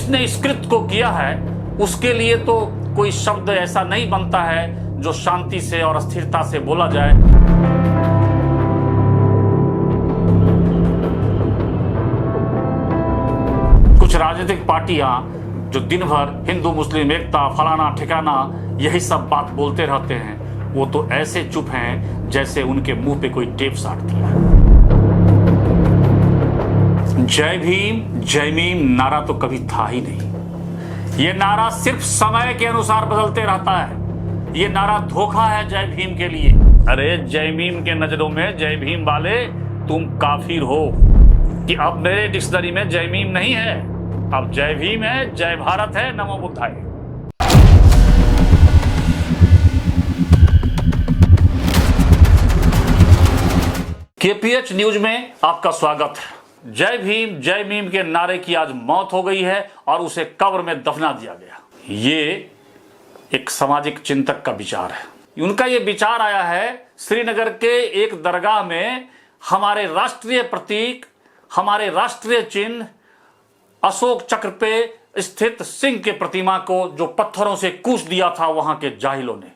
जिसने इस कृत्य को किया है उसके लिए तो कोई शब्द ऐसा नहीं बनता है जो शांति से और स्थिरता से बोला जाए। कुछ राजनीतिक पार्टियां जो दिन भर हिंदू मुस्लिम एकता फलाना ठिकाना यही सब बात बोलते रहते हैं, वो तो ऐसे चुप हैं जैसे उनके मुंह पे कोई टेप साट दिया। जय भीम नारा तो कभी था ही नहीं। ये नारा सिर्फ समय के अनुसार बदलते रहता है। ये नारा धोखा है जय भीम के लिए। अरे जय भीम के नजरों में जय भीम वाले तुम काफिर हो कि अब मेरे डिक्शनरी में जय भीम नहीं है, अब जय भीम है, जय भारत है, नमो बुद्धाय। केपीएच न्यूज में आपका स्वागत है। जय भीम के नारे की आज मौत हो गई है और उसे कब्र में दफना दिया गया। ये एक सामाजिक चिंतक का विचार है। उनका ये विचार आया है श्रीनगर के एक दरगाह में हमारे राष्ट्रीय प्रतीक, हमारे राष्ट्रीय चिन्ह अशोक चक्र पे स्थित सिंह के प्रतिमा को जो पत्थरों से कूच दिया था वहां के जाहिलों ने,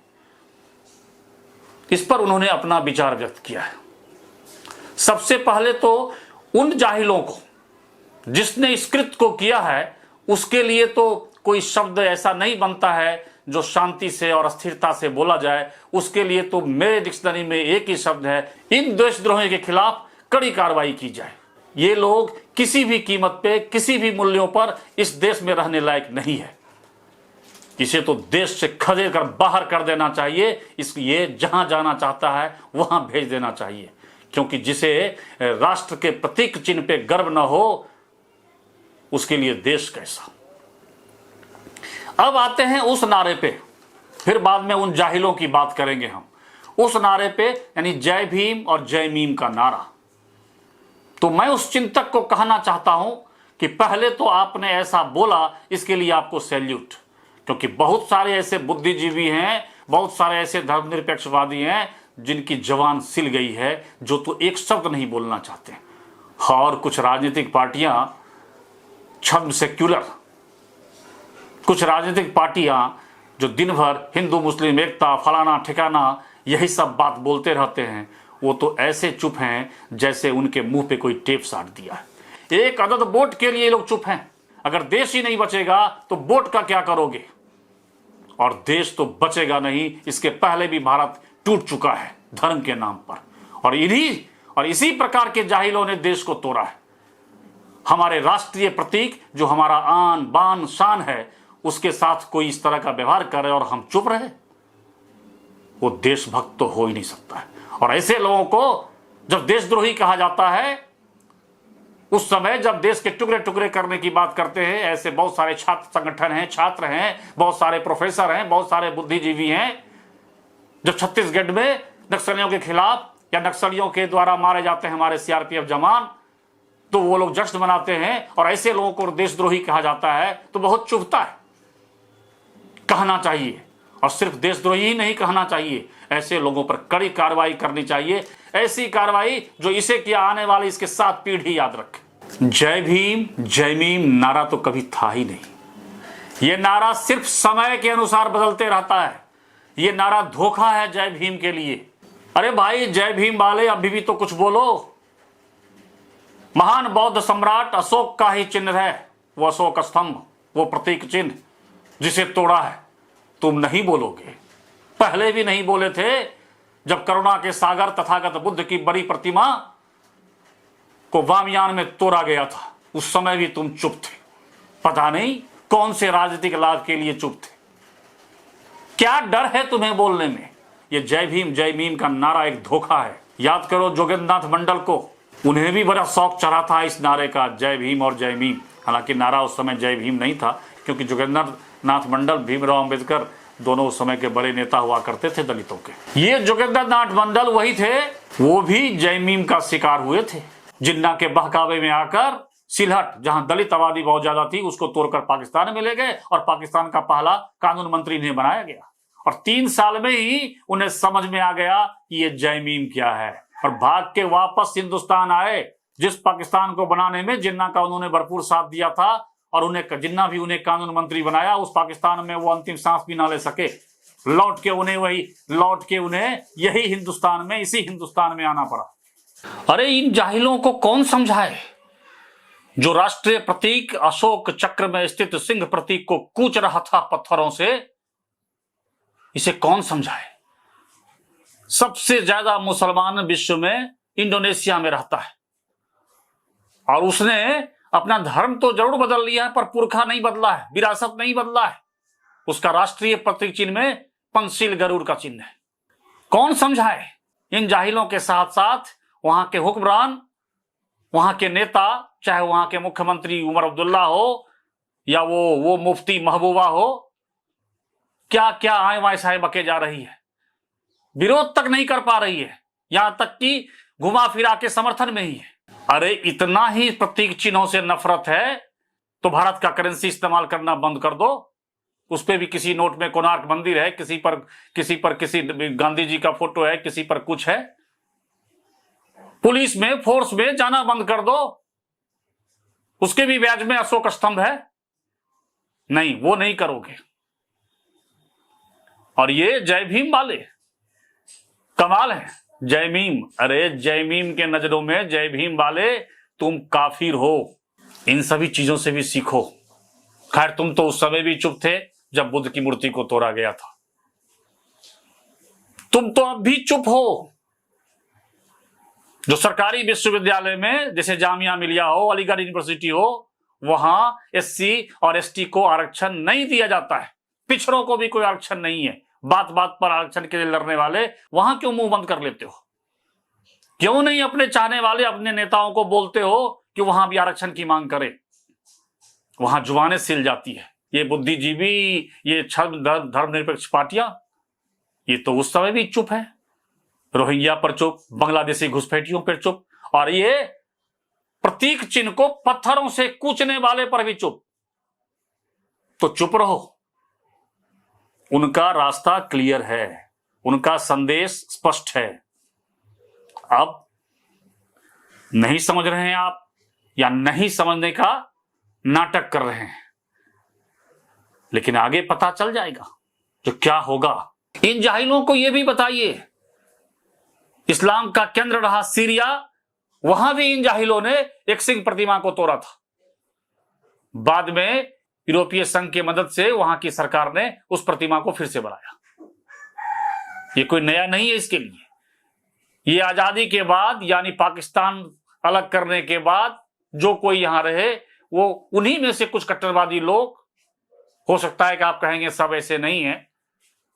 इस पर उन्होंने अपना विचार व्यक्त किया है। सबसे पहले तो उन जाहिलों को जिसने इस कृत्य को किया है उसके लिए तो कोई शब्द ऐसा नहीं बनता है जो शांति से और स्थिरता से बोला जाए। उसके लिए तो मेरे डिक्शनरी में एक ही शब्द है, इन देशद्रोहियों के खिलाफ कड़ी कार्रवाई की जाए। ये लोग किसी भी कीमत पे किसी भी मूल्यों पर इस देश में रहने लायक नहीं है। इसे तो देश से खदेड़ कर बाहर कर देना चाहिए। ये जहां जाना चाहता है वहां भेज देना चाहिए, क्योंकि जिसे राष्ट्र के प्रतीक चिन्ह पे गर्व न हो उसके लिए देश कैसा। अब आते हैं उस नारे पे, फिर बाद में उन जाहिलों की बात करेंगे हम। उस नारे पे यानी जय भीम और जय मीम का नारा, तो मैं उस चिंतक को कहना चाहता हूं कि पहले तो आपने ऐसा बोला, इसके लिए आपको सैल्यूट। क्योंकि बहुत सारे ऐसे बुद्धिजीवी हैं, बहुत सारे ऐसे धर्मनिरपेक्षवादी हैं जिनकी जवान सिल गई है, जो तो एक शब्द नहीं बोलना चाहते। और कुछ राजनीतिक पार्टियां छद्म सेक्युलर, कुछ राजनीतिक पार्टियां जो दिन भर हिंदू मुस्लिम एकता फलाना ठिकाना यही सब बात बोलते रहते हैं, वो तो ऐसे चुप हैं जैसे उनके मुंह पे कोई टेप साट दिया है। एक अदद वोट के लिए लोग चुप हैं। अगर देश ही नहीं बचेगा तो वोट का क्या करोगे? और देश तो बचेगा नहीं, इसके पहले भी भारत टूट चुका है धर्म के नाम पर। और इसी प्रकार के जाहिलों ने देश को तोड़ा है। हमारे राष्ट्रीय प्रतीक जो हमारा आन बान शान है, उसके साथ कोई इस तरह का व्यवहार करे और हम चुप रहे, वो देशभक्त तो हो ही नहीं सकता है। और ऐसे लोगों को जब देशद्रोही कहा जाता है, उस समय जब देश के टुकड़े टुकड़े करने की बात करते हैं, ऐसे बहुत सारे छात्र संगठन हैं, छात्र हैं, बहुत सारे प्रोफेसर हैं, बहुत सारे बुद्धिजीवी हैं। जब छत्तीसगढ़ में नक्सलियों के खिलाफ या नक्सलियों के द्वारा मारे जाते हैं हमारे सीआरपीएफ जवान, तो वो लोग जश्न मनाते हैं। और ऐसे लोगों को देशद्रोही कहा जाता है तो बहुत चुभता है। कहना चाहिए, और सिर्फ देशद्रोही ही नहीं कहना चाहिए, ऐसे लोगों पर कड़ी कार्रवाई करनी चाहिए। ऐसी कार्रवाई जो इसे क्या आने वाली इसके 7 पीढ़ी याद रखे। जय भीम नारा तो कभी था ही नहीं। ये नारा सिर्फ समय के अनुसार बदलते रहता है। ये नारा धोखा है जय भीम के लिए। अरे भाई जय भीम वाले अभी भी तो कुछ बोलो। महान बौद्ध सम्राट अशोक का ही चिन्ह है वो अशोक स्तंभ, वो प्रतीक चिन्ह जिसे तोड़ा है। तुम नहीं बोलोगे, पहले भी नहीं बोले थे। जब करुणा के सागर तथागत बुद्ध की बड़ी प्रतिमा को वामयान में तोड़ा गया था, उस समय भी तुम चुप थे। पता नहीं कौन से राजनीतिक लाभ के लिए चुप थे। क्या डर है तुम्हें बोलने में? ये जय भीम का नारा एक धोखा है। याद करो जोगेंद्रनाथ मंडल को, उन्हें भी बड़ा शौक चढ़ा था इस नारे का, जय भीम और जय मीम। हालांकि नारा उस समय जय भीम नहीं था, क्योंकि जोगेंद्रनाथ मंडल भीमराव अंबेडकर दोनों उस समय के बड़े नेता हुआ करते थे दलितों के। ये जोगेंद्रनाथ मंडल वही थे, वो भी जय भीम का शिकार हुए थे। जिन्ना के बहकावे में आकर सिलहट, जहां दलित आबादी बहुत ज्यादा थी, उसको तोड़कर पाकिस्तान में ले गए और पाकिस्तान का पहला कानून मंत्री इन्हें बनाया गया। और 3 साल में ही उन्हें समझ में आ गया कि ये जय भीम क्या है, और भाग के वापस हिंदुस्तान आए। जिस पाकिस्तान को बनाने में जिन्ना का उन्होंने भरपूर साथ दिया था, और उन्हें जिन्ना भी उन्हें कानून मंत्री बनाया, उस पाकिस्तान में वो अंतिम सांस भी ना ले सके। लौट के उन्हें यही हिंदुस्तान में, इसी हिंदुस्तान में आना पड़ा। अरे इन जाहिलों को कौन समझाए? जो राष्ट्रीय प्रतीक अशोक चक्र में स्थित सिंह प्रतीक को कूच रहा था पत्थरों से, इसे कौन समझाए? सबसे ज्यादा मुसलमान विश्व में इंडोनेशिया में रहता है, और उसने अपना धर्म तो जरूर बदल लिया है, पर पुरखा नहीं बदला है, विरासत नहीं बदला है। उसका राष्ट्रीय प्रतीक चिन्ह में पंचशील गरुड़ का चिन्ह है। कौन समझाए? इन जाहिलों के साथ साथ वहां के हुक्मरान, वहां के नेता, चाहे वहां के मुख्यमंत्री उमर अब्दुल्ला हो या वो मुफ्ती महबूबा हो, क्या क्या आए वाय बके जा रही है, विरोध तक नहीं कर पा रही है, यहां तक कि घुमा फिरा के समर्थन में ही है। अरे इतना ही प्रतीक चिन्हों से नफरत है तो भारत का करेंसी इस्तेमाल करना बंद कर दो। उस पे भी किसी नोट में कोणार्क मंदिर है, किसी पर गांधी जी का फोटो है, किसी पर कुछ है। पुलिस में, फोर्स में जाना बंद कर दो, उसके भी ब्याज में अशोक स्तंभ है। नहीं, वो नहीं करोगे। और ये जय भीम वाले कमाल है। जय भीम, अरे जय भीम के नजरों में जय भीम वाले तुम काफिर हो। इन सभी चीजों से भी सीखो। खैर, तुम तो उस समय भी चुप थे जब बुद्ध की मूर्ति को तोड़ा गया था। तुम तो अब भी चुप हो। जो सरकारी विश्वविद्यालय में, जैसे जामिया मिलिया हो, अलीगढ़ यूनिवर्सिटी हो, वहां एससी और एसटी को आरक्षण नहीं दिया जाता है। पिछड़ों को भी कोई आरक्षण नहीं है। बात बात पर आरक्षण के लिए लड़ने वाले वहां क्यों मुंह बंद कर लेते हो? क्यों नहीं अपने चाहने वाले, अपने नेताओं को बोलते हो कि वहां भी आरक्षण की मांग करें? वहां जुबानें सिल जाती है। ये बुद्धिजीवी, ये धर्मनिरपेक्ष पार्टियां, ये तो उस समय भी चुप है। रोहिंग्या पर चुप, बांग्लादेशी घुसपैठियों पर चुप, और ये प्रतीक चिन्ह को पत्थरों से कूचने वाले पर भी चुप। तो चुप रहो। उनका रास्ता क्लियर है, उनका संदेश स्पष्ट है। अब नहीं समझ रहे हैं आप, या नहीं समझने का नाटक कर रहे हैं, लेकिन आगे पता चल जाएगा जो क्या होगा। इन जाहिलों को यह भी बताइए, इस्लाम का केंद्र रहा सीरिया, वहां भी इन जाहिलों ने एक सिंह प्रतिमा को तोड़ा था। बाद में यूरोपीय संघ की मदद से वहां की सरकार ने उस प्रतिमा को फिर से बनाया। ये कोई नया नहीं है इसके लिए। ये आजादी के बाद, यानी पाकिस्तान अलग करने के बाद जो कोई यहां रहे, वो उन्हीं में से कुछ कट्टरवादी लोग, हो सकता है कि आप कहेंगे सब ऐसे नहीं है,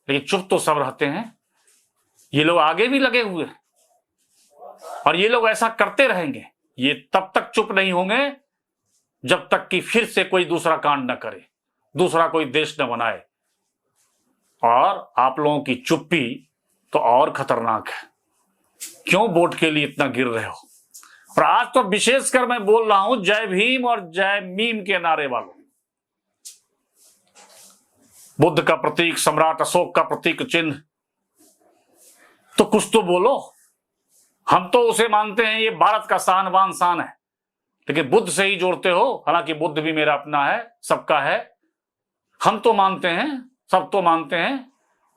लेकिन चुप तो सब रहते हैं। ये लोग आगे भी लगे हुए हैं, और ये लोग ऐसा करते रहेंगे। ये तब तक चुप नहीं होंगे जब तक कि फिर से कोई दूसरा कांड न करे, दूसरा कोई देश न बनाए। और आप लोगों की चुप्पी तो और खतरनाक है। क्यों वोट के लिए इतना गिर रहे हो? और आज तो विशेषकर मैं बोल रहा हूं जय भीम और जय मीम के नारे वालों। बुद्ध का प्रतीक, सम्राट अशोक का प्रतीक चिन्ह, तो कुछ तो बोलो। हम तो उसे मानते हैं ये भारत का शान बान शान है, लेकिन बुद्ध से ही जोड़ते हो। हालांकि बुद्ध भी मेरा अपना है, सबका है। हम तो मानते हैं, सब तो मानते हैं।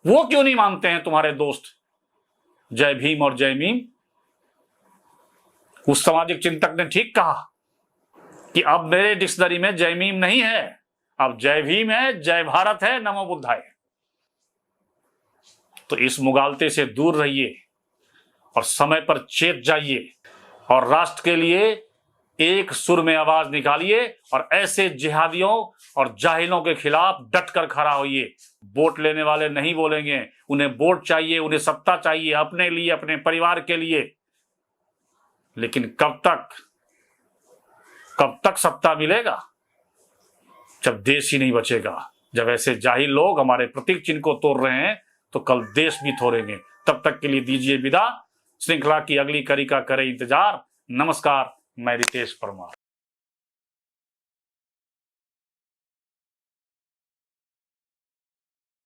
वो क्यों नहीं मानते हैं तुम्हारे दोस्त जय भीम और जय मीम? उस सामाजिक चिंतक ने ठीक कहा कि अब मेरे डिक्शनरी में जय मीम नहीं है, अब जय भीम है, जय भारत है, नमो बुद्धाय। तो इस मुगालते से दूर रहिए और समय पर चेत जाइए, और राष्ट्र के लिए एक सुर में आवाज निकालिए, और ऐसे जिहादियों और जाहिलों के खिलाफ डटकर खड़ा होइए। वोट लेने वाले नहीं बोलेंगे, उन्हें वोट चाहिए, उन्हें सत्ता चाहिए, अपने लिए, अपने परिवार के लिए। लेकिन कब तक सत्ता मिलेगा? जब देश ही नहीं बचेगा। जब ऐसे जाहिल लोग हमारे प्रतीक चिन्ह को तोड़ रहे हैं, तो कल देश भी तोड़ेंगे। तब तक के लिए दीजिए विदा। श्रृंखला की अगली कड़ी का करें इंतजार। नमस्कार, मैं रितेश परमार।